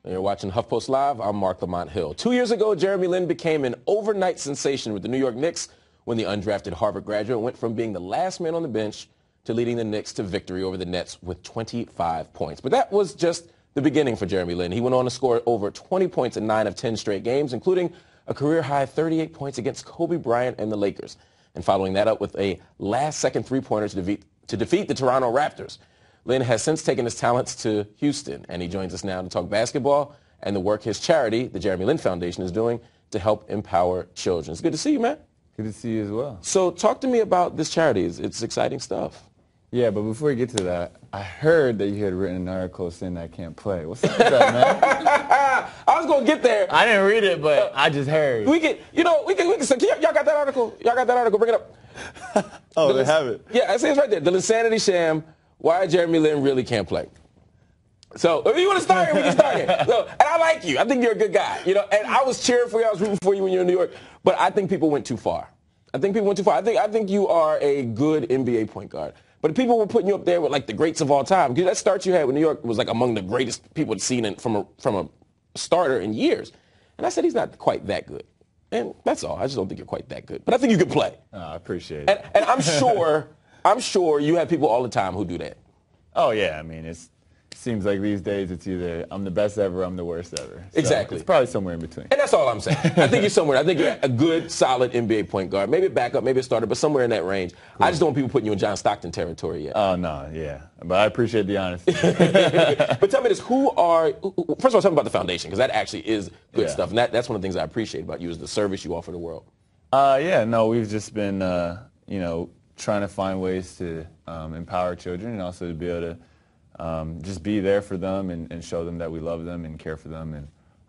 And you're watching HuffPost Live. I'm Mark Lamont Hill. 2 years ago, Jeremy Lin became an overnight sensation with the New York Knicks when the undrafted Harvard graduate went from being the last man on the bench to leading the Knicks to victory over the Nets with 25 points. But that was just the beginning for Jeremy Lin. He went on to score over 20 points in 9 of 10 straight games, including a career-high 38 points against Kobe Bryant and the Lakers, and following that up with a last-second three-pointer to defeat the Toronto Raptors. Lin has since taken his talents to Houston, and he joins us now to talk basketball and the work his charity, the Jeremy Lin Foundation, is doing to help empower children. It's good to see you, man. Good to see you as well. So talk to me about this charity. It's exciting stuff. Yeah, but before we get to that, I heard that you had written an article saying that I can't play. What's up with that, man? I was going to get there. I didn't read it, but I just heard. We can, y'all got that article? Y'all got that article? Bring it up. Oh, they have it. Yeah, I see it's right there. The Linsanity sham, why Jeremy Lin really can't play. So if you want to start here, we can start here. So, and I like you. I think you're a good guy. And I was cheering for you. I was rooting for you when you were in New York. But I think people went too far. I think you are a good NBA point guard. But people were putting you up there with, like, the greats of all time. Because that start you had with New York was, like, among the greatest people had seen from a starter in years. And I said he's not quite that good. And that's all. I just don't think you're quite that good. But I think you can play. Oh, I appreciate it. And I'm sure you have people all the time who do that. Oh, yeah. I mean, it seems like these days it's either I'm the best ever, I'm the worst ever. So exactly. It's probably somewhere in between. And that's all I'm saying. I think you're somewhere. I think you're a good, solid NBA point guard. Maybe a backup, maybe a starter, but somewhere in that range. Cool. I just don't want people putting you in John Stockton territory yet. Oh, no, yeah. But I appreciate the honesty. But tell me this, first of all, tell me about the foundation, because that actually is good stuff. And that's one of the things I appreciate about you is the service you offer the world. Yeah, no, we've just been, trying to find ways to empower children and also to be able to just be there for them and show them that we love them and care for them.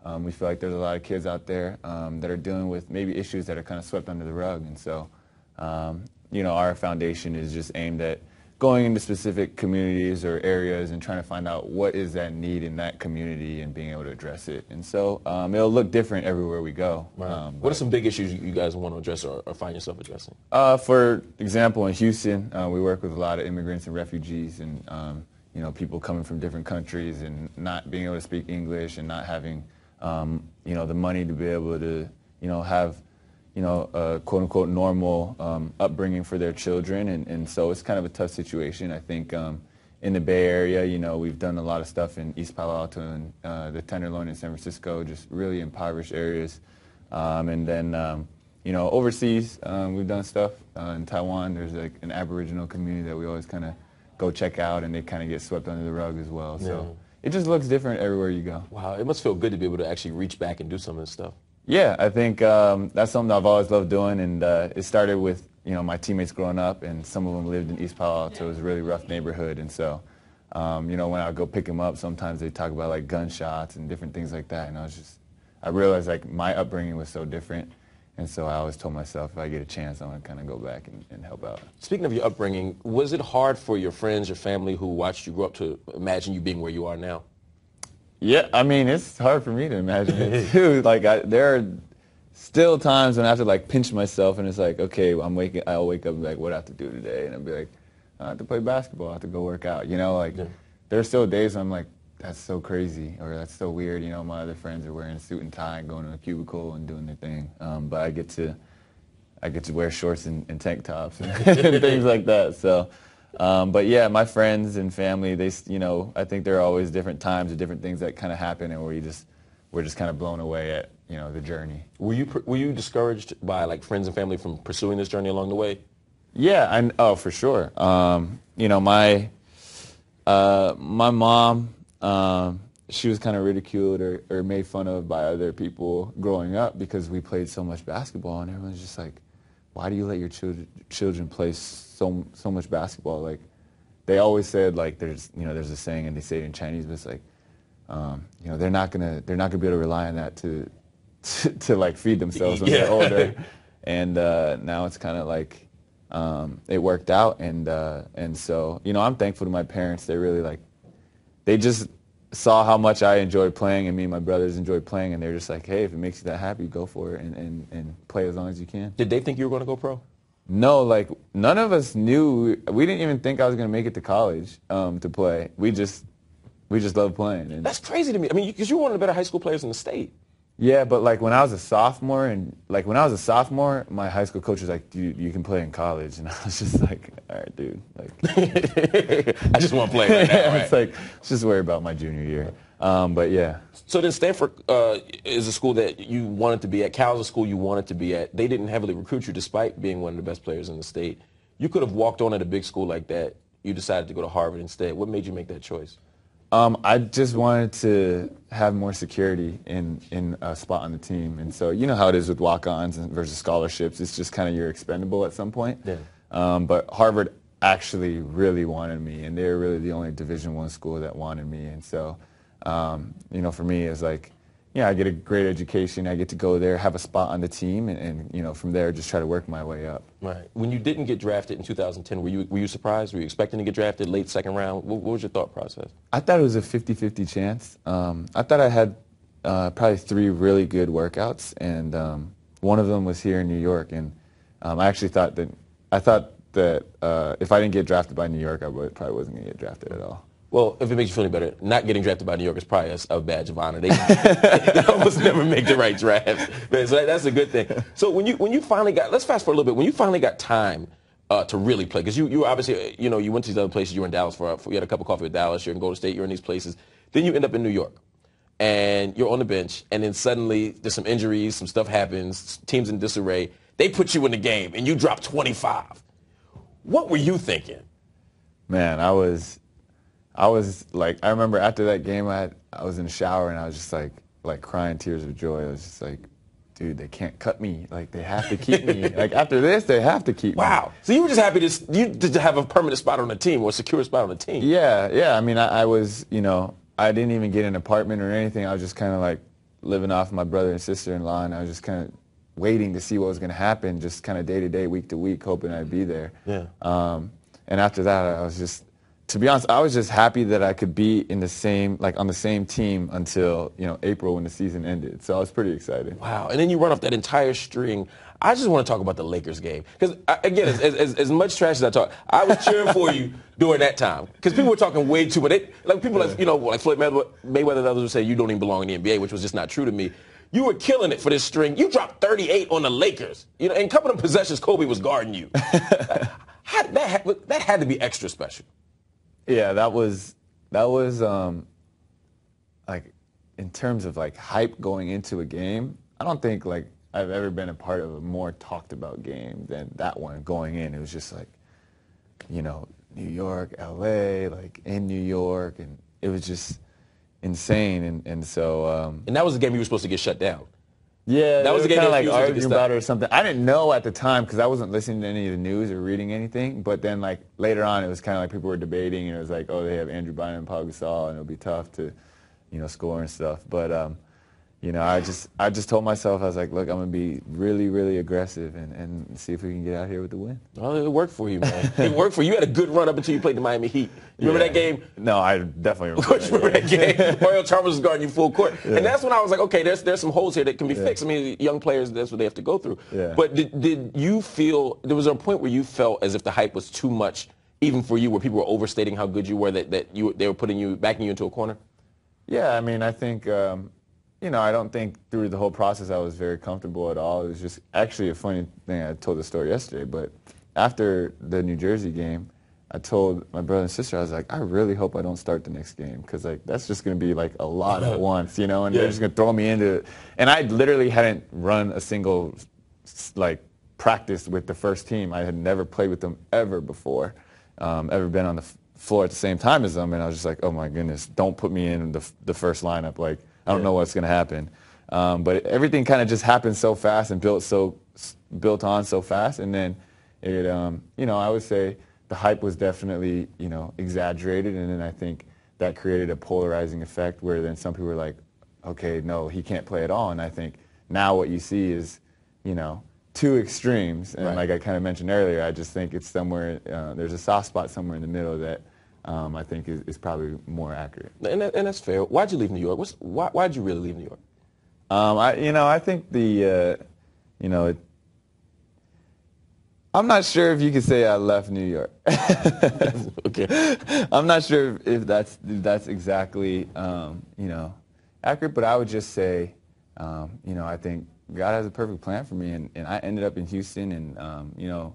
And we feel like there's a lot of kids out there that are dealing with maybe issues that are kind of swept under the rug. And so, our foundation is just aimed at going into specific communities or areas and trying to find out what is that need in that community and being able to address it. And so it'll look different everywhere we go. Right. What are some big issues you guys want to address or find yourself addressing? For example, in Houston, we work with a lot of immigrants and refugees and people coming from different countries and not being able to speak English and not having, the money to be able to, have, a quote-unquote normal upbringing for their children. And so it's kind of a tough situation. I think in the Bay Area, we've done a lot of stuff in East Palo Alto and the Tenderloin in San Francisco, just really impoverished areas. And then, overseas, we've done stuff. In Taiwan, there's like an Aboriginal community that we always kind of go check out, and they kind of get swept under the rug as well. So it just looks different everywhere you go. Wow, it must feel good to be able to actually reach back and do some of this stuff. Yeah, I think that's something I've always loved doing, and it started with my teammates growing up, and some of them lived in East Palo Alto. It was a really rough neighborhood, and so when I go pick them up, sometimes they talk about like gunshots and different things like that, and I realized like my upbringing was so different. And so I always told myself, if I get a chance, I'm going to kind of go back and help out. Speaking of your upbringing, was it hard for your friends, your family who watched you grow up to imagine you being where you are now? Yeah, I mean, it's hard for me to imagine it, too. Like, there are still times when I have to, like, pinch myself, and it's like, okay, I'll wake up and be like, what do I have to do today? And I'll be like, I have to play basketball, I have to go work out. There are still days when I'm like, that's so crazy, or that's so weird. My other friends are wearing a suit and tie and going to a cubicle and doing their thing. But I get to wear shorts and tank tops and things like that. So, but yeah, my friends and family, I think there are always different times and different things that kind of happen, and we're just kind of blown away at the journey. Were you discouraged by like friends and family from pursuing this journey along the way? Yeah, for sure. My mom. She was kind of ridiculed or made fun of by other people growing up because we played so much basketball, and everyone's just like, why do you let your children play so much basketball? Like, they always said, like, there's a saying, and they say it in Chinese, but it's like, they're not gonna be able to rely on that to like feed themselves when they're older. And now it's kind of like it worked out, and so I'm thankful to my parents. They really they just saw how much I enjoyed playing, and me and my brothers enjoyed playing, and they're just like, hey, if it makes you that happy, go for it and play as long as you can. Did they think you were going to go pro? No, none of us knew. We didn't even think I was going to make it to college to play. We just we just love playing. And that's crazy to me. I mean, because you're one of the better high school players in the state. Yeah, but like when I was a sophomore, my high school coach was like, "Dude, you can play in college," and I was just like, "All right, dude." Like, I just want to play right now. Right? It's like, let's just worry about my junior year. But yeah. So then Stanford is a school that you wanted to be at. Cal's a school you wanted to be at. They didn't heavily recruit you despite being one of the best players in the state. You could have walked on at a big school like that. You decided to go to Harvard instead. What made you make that choice? I just wanted to have more security in a spot on the team. And so you know how it is with walk-ons versus scholarships. It's just kind of you're expendable at some point. Yeah. But Harvard actually really wanted me, and they were really the only Division I school that wanted me. And so, you know, for me, it's like, yeah, I get a great education. I get to go there, have a spot on the team, and you know, from there, just try to work my way up. Right. When you didn't get drafted in 2010, were you surprised? Were you expecting to get drafted late second round? What was your thought process? I thought it was a 50-50 chance. I thought I had probably 3 really good workouts, and one of them was here in New York. And I actually thought that if I didn't get drafted by New York, I probably wasn't going to get drafted at all. Well, if it makes you feel any better, not getting drafted by New York is probably a badge of honor. They almost never make the right draft. Man, so that's a good thing. So when you finally got, let's fast forward a little bit, when you finally got time to really play, because you obviously, you know, you went to these other places, you were in Dallas you had a cup of coffee with Dallas, you're in Golden State, you're in these places. Then you end up in New York, and you're on the bench, and then suddenly there's some injuries, some stuff happens, team's in disarray. They put you in the game, and you drop 25. What were you thinking? Man, I was like, I remember after that game, I was in the shower and I was just like crying tears of joy. I was just like, dude, they can't cut me. Like, they have to keep me. Like, after this, they have to keep me. Wow. So you were just happy to have a permanent spot on the team or a secure spot on the team. Yeah. I mean, I was, you know, I didn't even get an apartment or anything. I was just kind of like living off my brother and sister-in-law, and I was just kind of waiting to see what was going to happen, just kind of day to day, week to week, hoping I'd be there. Yeah. And after that, I was just, to be honest, I was just happy that I could be in the same, like on the same team until, you know, April when the season ended. So I was pretty excited. Wow. And then you run off that entire string. I just want to talk about the Lakers game. Because, again, as much trash as I talk, I was cheering for you during that time. Because people were talking way too much. Like people like, you know, like Floyd Mayweather and others would say, you don't even belong in the NBA, which was just not true to me. You were killing it for this string. You dropped 38 on the Lakers. You know, and a couple of possessions, Kobe was guarding you. That had to be extra special. Yeah, that was like, in terms of like hype going into a game, I don't think like I've ever been a part of a more talked about game than that one going in. It was just like, you know, New York, LA, like in New York, and it was just insane. And so and that was the game you were supposed to get shut down. Yeah, that was the game kind of that like arguing about it or something. I didn't know at the time because I wasn't listening to any of the news or reading anything. But then, like later on, it was kind of like people were debating, and it was like, oh, they have Andrew Bynum and Paul Gasol, and it'll be tough to, you know, score and stuff. But you know, I just told myself, I was like, look, I'm gonna be really, really aggressive and see if we can get out here with the win. Well, it worked for you, man. It worked for you. You had a good run up until you played the Miami Heat. You remember that game? No, I definitely remember that game. Mario Chalmers was guarding you full court. Yeah. And that's when I was like, okay, there's some holes here that can be fixed. I mean, young players, that's what they have to go through. Yeah. But did you feel, there was a point where you felt as if the hype was too much, even for you, where people were overstating how good you were, that they were backing you into a corner? Yeah, I mean, I think, you know, I don't think through the whole process I was very comfortable at all. It was just actually a funny thing. I told the story yesterday, but after the New Jersey game, I told my brother and sister, I was like, I really hope I don't start the next game because, like, that's just going to be, like, a lot at once, you know, and they're just going to throw me into it. And I literally hadn't run a single, like, practice with the first team. I had never played with them ever before, ever been on the floor at the same time as them, and I was just like, oh, my goodness, don't put me in the first lineup. Like, I don't know what's going to happen. But everything kind of just happened so fast and built on so fast. And then it, you know, I would say the hype was definitely, you know, exaggerated. And then I think that created a polarizing effect where then some people were like, okay, no, he can't play at all. And I think now what you see is, you know, two extremes. And like I kind of mentioned earlier, I just think it's somewhere, there's a soft spot somewhere in the middle that I think is probably more accurate. And that's fair. Why'd you leave New York? Why'd you really leave New York? I think the, you know, I'm not sure if you could say I left New York. Okay. I'm not sure if that's exactly accurate, but I would just say I think God has a perfect plan for me, and I ended up in Houston, and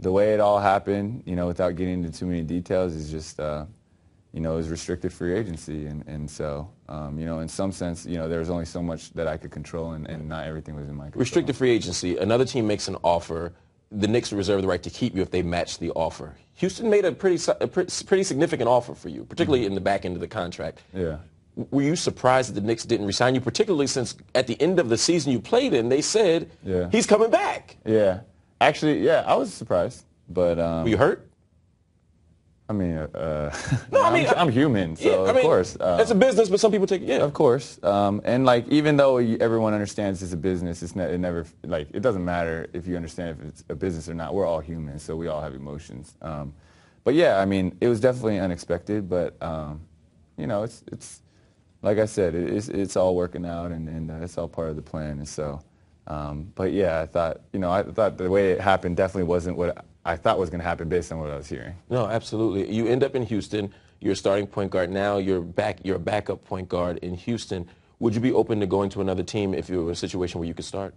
the way it all happened, without getting into too many details, is just it was restricted free agency, and so in some sense, there was only so much that I could control, and not everything was in my control. Restricted free agency. Another team makes an offer. The Knicks reserve the right to keep you if they match the offer. Houston made a pretty significant offer for you, particularly in the back end of the contract. Yeah. Were you surprised that the Knicks didn't resign you, particularly since at the end of the season you played in, they said he's coming back? Yeah. Actually, yeah, I was surprised, but were you hurt? I mean, no, I mean, I'm human, so of course. It's a business, but some people take it. Yeah, of course. And like, even though everyone understands it's a business, it doesn't matter if you understand if it's a business or not. We're all humans, so we all have emotions. But yeah, I mean, it was definitely unexpected, but it's like I said, it's all working out, and it's all part of the plan. And so, but yeah, I thought the way it happened definitely wasn't what I thought was going to happen based on what I was hearing. No, absolutely. You end up in Houston. You're a starting point guard now. You're a backup point guard in Houston. Would you be open to going to another team if you were in a situation where you could start?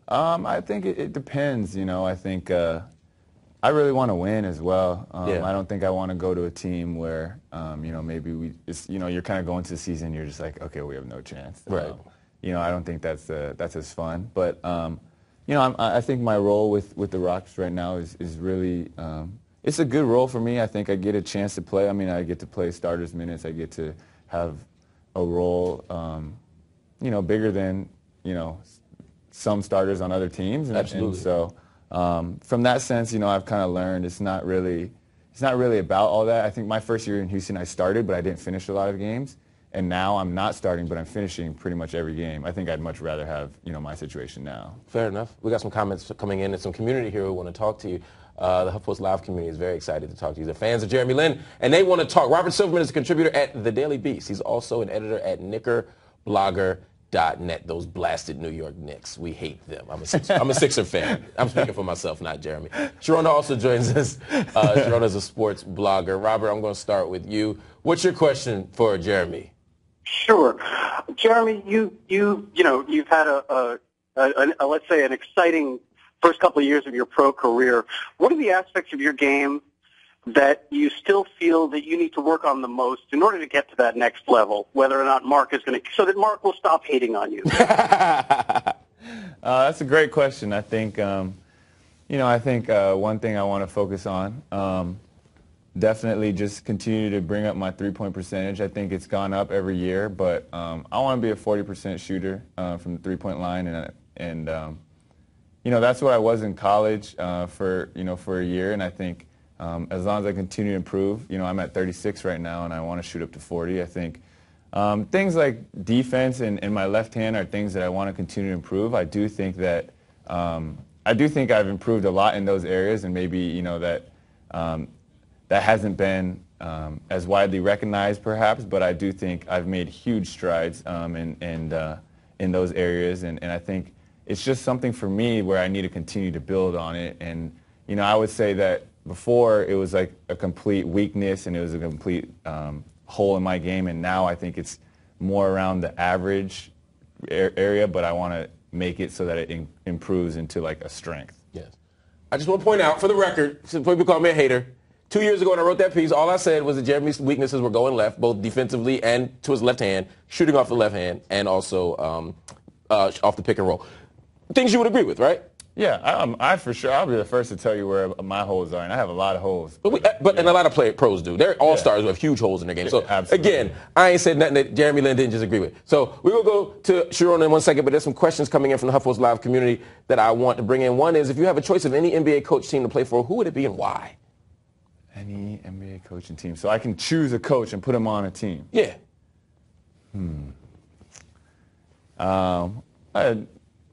I think it depends. I think I really want to win as well. I don't think I want to go to a team where maybe you're kind of going to the season, you're just like, okay, we have no chance. Right. I don't think that's as fun. But I think my role with the Rockets right now is really it's a good role for me. I think I get a chance to play. I mean, I get to play starters minutes. I get to have a role bigger than some starters on other teams. Absolutely. And so from that sense, I've kind of learned it's not really about all that. I think my first year in Houston, I started, but I didn't finish a lot of games. And now I'm not starting, but I'm finishing pretty much every game. I think I'd much rather have, my situation now. Fair enough. We got some comments coming in and some community here who want to talk to you. The HuffPost Live community is very excited to talk to you. They're fans of Jeremy Lin, and they want to talk. Robert Silverman is a contributor at The Daily Beast. He's also an editor at knickerblogger.net. Those blasted New York Knicks. We hate them. I'm a Sixer fan. I'm speaking for myself, not Jeremy. Sharona also joins us. Sharona's a sports blogger. Robert, I'm going to start with you. What's your question for Jeremy? Sure. Jeremy, you've had a let's say an exciting first couple of years of your pro career. What are the aspects of your game that you still feel that you need to work on the most in order to get to that next level, whether or not Mark is going to, so that Mark will stop hating on you? That's a great question. I think, one thing I want to focus on, definitely just continue to bring up my three-point percentage. I think it's gone up every year, but I want to be a 40% shooter from the three-point line, and that's what I was in college for a year, and I think as long as I continue to improve, I'm at 36 right now, and I want to shoot up to 40. I think things like defense and my left hand are things that I want to continue to improve. I do think that I've improved a lot in those areas, and maybe that hasn't been as widely recognized, perhaps, but I do think I've made huge strides in those areas, and I think it's just something for me where I need to continue to build on it. And I would say that before it was like a complete weakness and it was a complete hole in my game, and now I think it's more around the average area, but I want to make it so that it improves into like a strength. Yes. I just want to point out, for the record, before people call me a hater, 2 years ago when I wrote that piece, all I said was that Jeremy's weaknesses were going left, both defensively and to his left hand, shooting off the left hand, and also off the pick and roll. Things you would agree with, right? Yeah, I for sure. I'll be the first to tell you where my holes are, and I have a lot of holes. And a lot of pros do. They're all-stars who have huge holes in their game. So, again, I ain't said nothing that Jeremy Lin didn't just agree with. So we will go to Sharona in 1 second, but there's some questions coming in from the HuffPost Live community that I want to bring in. One is, if you have a choice of any NBA coach team to play for, who would it be and why? Any NBA coaching team. So I can choose a coach and put him on a team. Yeah.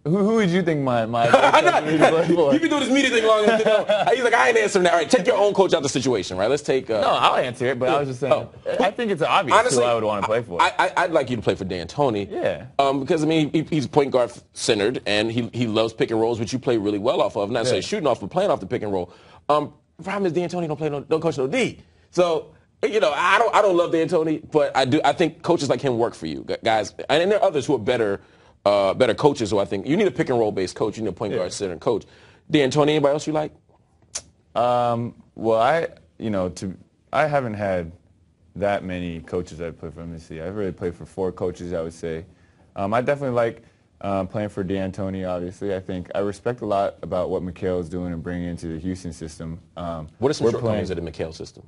Who Who would you think my for? You've been doing this media thing long enough to know. He's like, I ain't answering that. All right, take your own coach out the situation, right? Let's take... no, I'll answer it, but I was just saying, I think it's obvious honestly, who I would want to play for. I'd like you to play for D'Antoni. Yeah. Because, I mean, he's point guard centered, and he loves pick and rolls, which you play really well off of. Not necessarily shooting off, but playing off the pick and roll. The problem is D'Antoni don't coach no D. So... You know, I don't love D'Antoni, but I think coaches like him work for you, guys. And there are others who are better coaches who I think you need a pick and roll based coach. You need a point guard center coach. D'Antoni, anybody else you like? Well, I haven't had that many coaches that play for MSC. I've really played for 4 coaches, I would say. I definitely like playing for D'Antoni, obviously. I think I respect a lot about what McHale's doing and bringing into the Houston system. What are some shortcomings of the McHale system?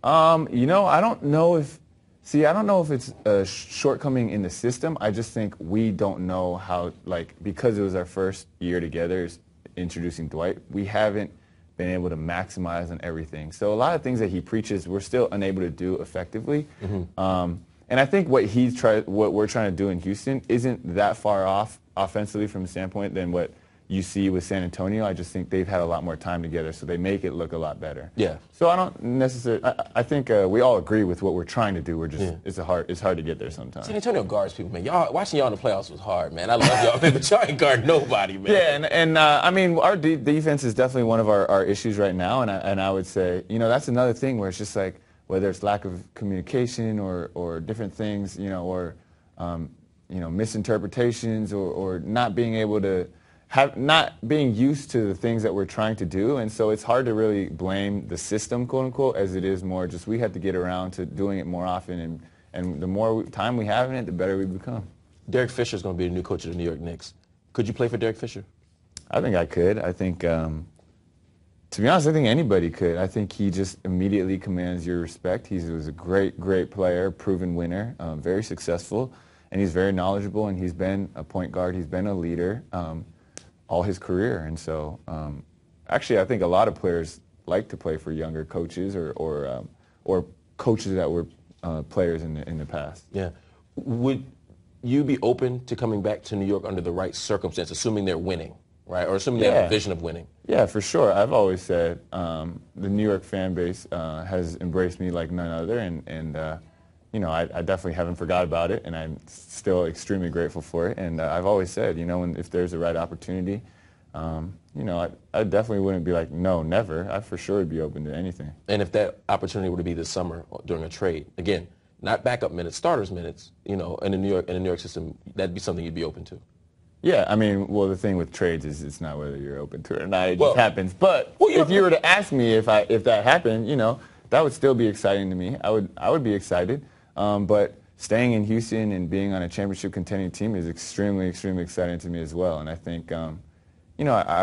You know, I don't know if it's a shortcoming in the system. I just think we don't know how, like, because it was our first year together introducing Dwight, we haven't been able to maximize on everything. So a lot of things that he preaches, we're still unable to do effectively. Mm-hmm. And I think what we're trying to do in Houston isn't that far off offensively from the standpoint than what you see with San Antonio. I just think they've had a lot more time together, so they make it look a lot better. Yeah. So I don't necessarily. I think we all agree with what we're trying to do. We're just it's hard to get there sometimes. San Antonio guards people, man. Watching y'all in the playoffs was hard, man. I love y'all, man, but y'all ain't guard nobody, man. Yeah, and I mean our defense is definitely one of our issues right now, and I would say that's another thing where it's just like whether it's lack of communication or different things, or misinterpretations or not being able to. Not being used to the things that we're trying to do, and so it's hard to really blame the system, quote unquote, as it is more just we have to get around to doing it more often, and the more time we have in it, the better we become. Derek Fisher's going to be the new coach of the New York Knicks. Could you play for Derek Fisher? I think I could. I think, to be honest, I think anybody could. I think he just immediately commands your respect. He was a great, great player, proven winner, very successful, and he's very knowledgeable, and he's been a point guard. He's been a leader. All his career, and so actually I think a lot of players like to play for younger coaches or coaches that were players in the past. Yeah. Would you be open to coming back to New York under the right circumstances, assuming they're winning, right, or assuming they have a vision of winning? Yeah, for sure. I've always said the New York fan base has embraced me like none other, and I definitely haven't forgot about it, and I'm still extremely grateful for it. And I've always said, if there's the right opportunity, I definitely wouldn't be like, no, never. I for sure would be open to anything. And if that opportunity were to be this summer during a trade, again, not backup minutes, starters minutes, in the New York system, that'd be something you'd be open to. Yeah, I mean, well, the thing with trades is it's not whether you're open to it or not. It just happens. But if you were to ask me if that happened, that would still be exciting to me. I would be excited. But staying in Houston and being on a championship contending team is extremely, extremely exciting to me as well. And I think, I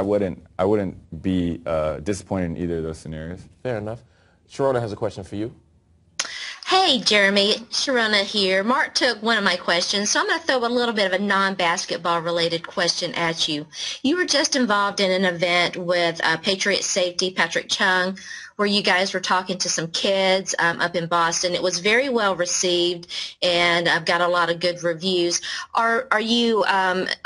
wouldn't be disappointed in either of those scenarios. Fair enough. Sharona has a question for you. Hey, Jeremy. Sharona here. Mark took one of my questions, so I'm going to throw a little bit of a non-basketball related question at you. You were just involved in an event with Patriot safety Patrick Chung, where you guys were talking to some kids up in Boston. It was very well received, and I've got a lot of good reviews. Are you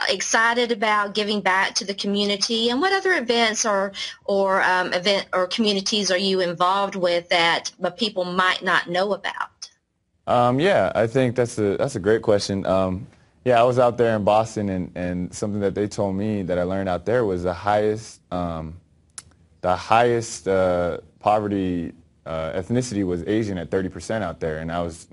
excited about giving back to the community? And what other events or communities are you involved with that people might not know about? Yeah, I think that's a great question. Yeah, I was out there in Boston, and something that they told me that I learned out there was the highest poverty ethnicity was Asian at 30% out there, and I was,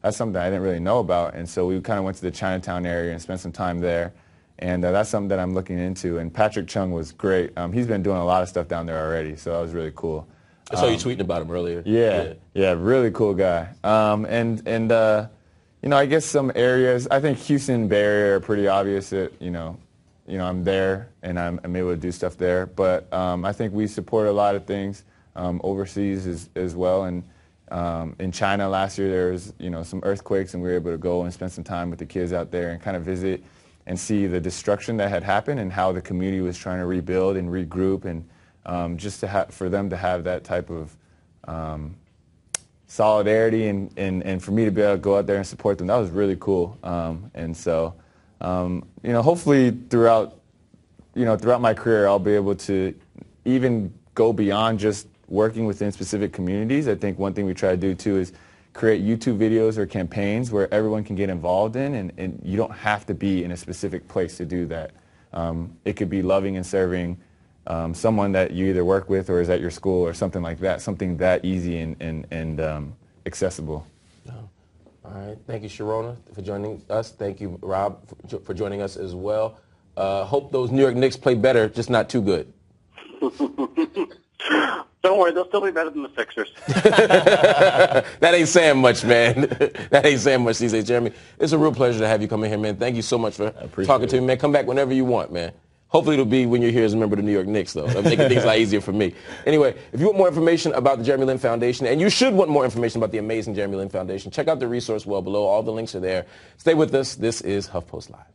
that's something I didn't really know about, and so we kind of went to the Chinatown area and spent some time there, and that's something that I'm looking into. And Patrick Chung was great. He's been doing a lot of stuff down there already, so that was really cool. I saw you tweeting about him earlier. Yeah, really cool guy. I guess some areas, I think Houston, Bay Area are pretty obvious that, I'm there and I'm able to do stuff there. But I think we support a lot of things overseas as well. And in China last year there was, some earthquakes, and we were able to go and spend some time with the kids out there and kind of visit and see the destruction that had happened and how the community was trying to rebuild and regroup, and just for them to have that type of solidarity and for me to be able to go out there and support them, that was really cool. And so hopefully throughout my career, I'll be able to even go beyond just working within specific communities. I think one thing we try to do too is create YouTube videos or campaigns where everyone can get involved in, and you don't have to be in a specific place to do that. It could be loving and serving someone that you either work with or is at your school or something like that, something that easy and accessible. All right. Thank you, Sharona, for joining us. Thank you, Rob, for joining us as well. Hope those New York Knicks play better, just not too good. Don't worry, they'll still be better than the Sixers. That ain't saying much, man. That ain't saying much these days, Jeremy. It's a real pleasure to have you come in here, man. Thank you so much for talking to me, man. Come back whenever you want, man. Hopefully it'll be when you're here as a member of the New York Knicks, though. That'll make things a lot easier for me. Anyway, if you want more information about the Jeremy Lin Foundation, and you should want more information about the amazing Jeremy Lin Foundation, check out the resource well below. All the links are there. Stay with us. This is HuffPost Live.